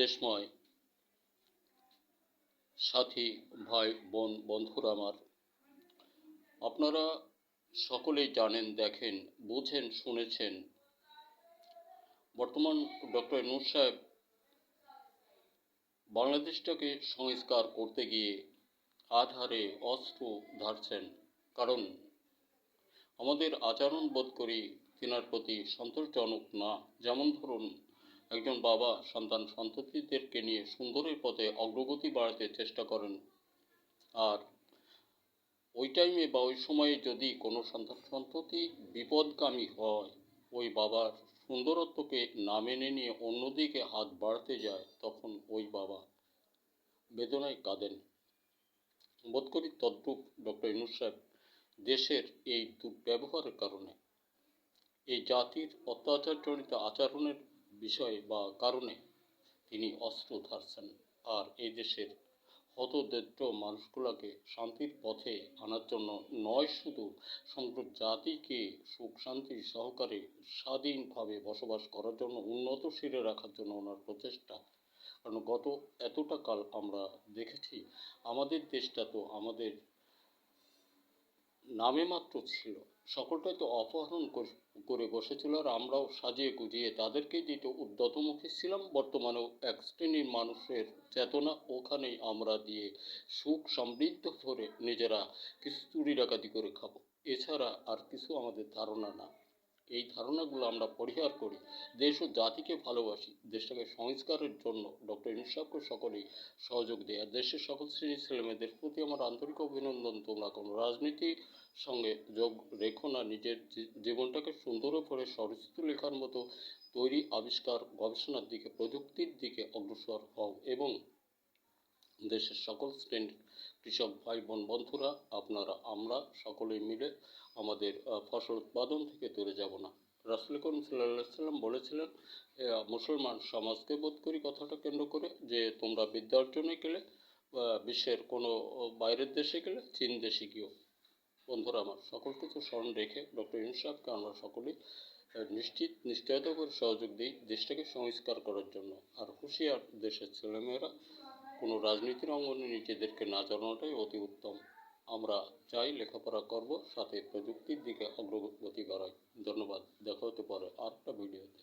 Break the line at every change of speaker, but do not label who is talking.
দেশময় সাথী ভাই বোন বন্ধুরা আমার, আপনারা সকলেই জানেন, দেখেন, বুঝেন, শুনেছেন, বর্তমান ডক্টর ইউনূস সাহেব বাংলাদেশটাকে সংস্কার করতে গিয়ে আধারে অস্ত্র ধারছেন। কারণ আমাদের আচরণ বোধ করি তিনার প্রতি সন্তোষজনক না। যেমন ধরুন, একজন বাবা সন্ততিদেরকে নিয়ে সুন্দরের পথে অগ্রগতি বাড়াতে চেষ্টা করেন, আর ওই টাইমে বা ওই সময়ে যদি কোনো সন্ততি বিপদগামী হয়, ওই বাবার সুন্দরত্বকে না মেনে নিয়ে অন্যদিকে হাত বাড়াতে যায়, তখন ওই বাবা বেদনায় কাঁদেন। বোধ করি তদ্রূপ ডক্টর ইউনূস সাহেব দেশের এই দুর্ব্যবহারের কারণে, এই জাতির অত্যাচারজনিত আচরণের বিষয়ে বা কারণে তিনি অস্ত্র ধারছেন, আর এই দেশের হতদরিদ্র মানুষগুলোকে শান্তির পথে আনার জন্য নয়, শুধু সমগ্র জাতিকে সুখ শান্তি সহকারে স্বাধীনভাবে বসবাস করার জন্য, উন্নত শিরে রাখার জন্য ওনার প্রচেষ্টা। কারণ গত এতটা কাল আমরা দেখেছি, আমাদের দেশটা তো আমাদের নামে মাত্র ছিল, সকলটাই তো অপহরণ করে বসেছিল, আর আমরাও সাজিয়ে গুজিয়ে তাদেরকেই দিতে উদ্যতমুখী ছিলাম। বর্তমানেও এক শ্রেণীর মানুষের চেতনা ওখানেই আমরা দিয়ে সুখ সমৃদ্ধ করে নিজেরা কিছু চুরি ডাকাতি করে খাবো, এছাড়া আর কিছু আমাদের ধারণা না। এই ধারণাগুলো আমরা পরিহার করি, দেশ ও জাতিকে ভালোবাসি, দেশটাকে সংস্কারের জন্য ডক্টর ইউনূস সাহেবকে সকলেই সহযোগ দেয়। আর দেশের সকল শ্রেণীর ছেলেমেয়েদের প্রতি আমার আন্তরিক অভিনন্দন। তোমরা কোনো রাজনীতির সঙ্গে যোগ রেখো না, নিজের জীবনটাকে সুন্দর করে সরচিত লেখার মতো তৈরি, আবিষ্কার, গবেষণার দিকে, প্রযুক্তির দিকে অগ্রসর হও, এবং দেশের সকল শ্রেণীর কৃষক ভাই বোন বন্ধুরা, আপনারা আমরা সকলেই মিলে আমাদের ফসল উৎপাদন থেকে দূরে যাব না। রাসূল করিম সাল্লাল্লাহু আলাইহি সাল্লাম বলেছিলেন, মুসলমান সমাজকে বোধ করি কথাটা কেন্দ্র করে, যে তোমরা বিদ্যা অর্জনে গেলে, বিশ্বের কোনো বাইরের দেশে গেলে চীন দেশে গিয়েও। বন্ধুরা আমার, সকল কিছু স্মরণ রেখে ডক্টর ইউনূস সাহেবকে আমরা সকলেই নিশ্চয়তা করে সহযোগ দিই দেশটাকে সংস্কার করার জন্য। আর হুঁশিয়ার দেশের ছেলেমেয়েরা, কোনো রাজনীতির অঙ্গনে নিজেদেরকে না জানানোটাই অতি উত্তম। আমরা চাই লেখাপড়া করব, সাথে প্রযুক্তির দিকে অগ্রগতি বাড়াই। ধন্যবাদ। দেখা হতে পারে আরেকটা ভিডিওতে।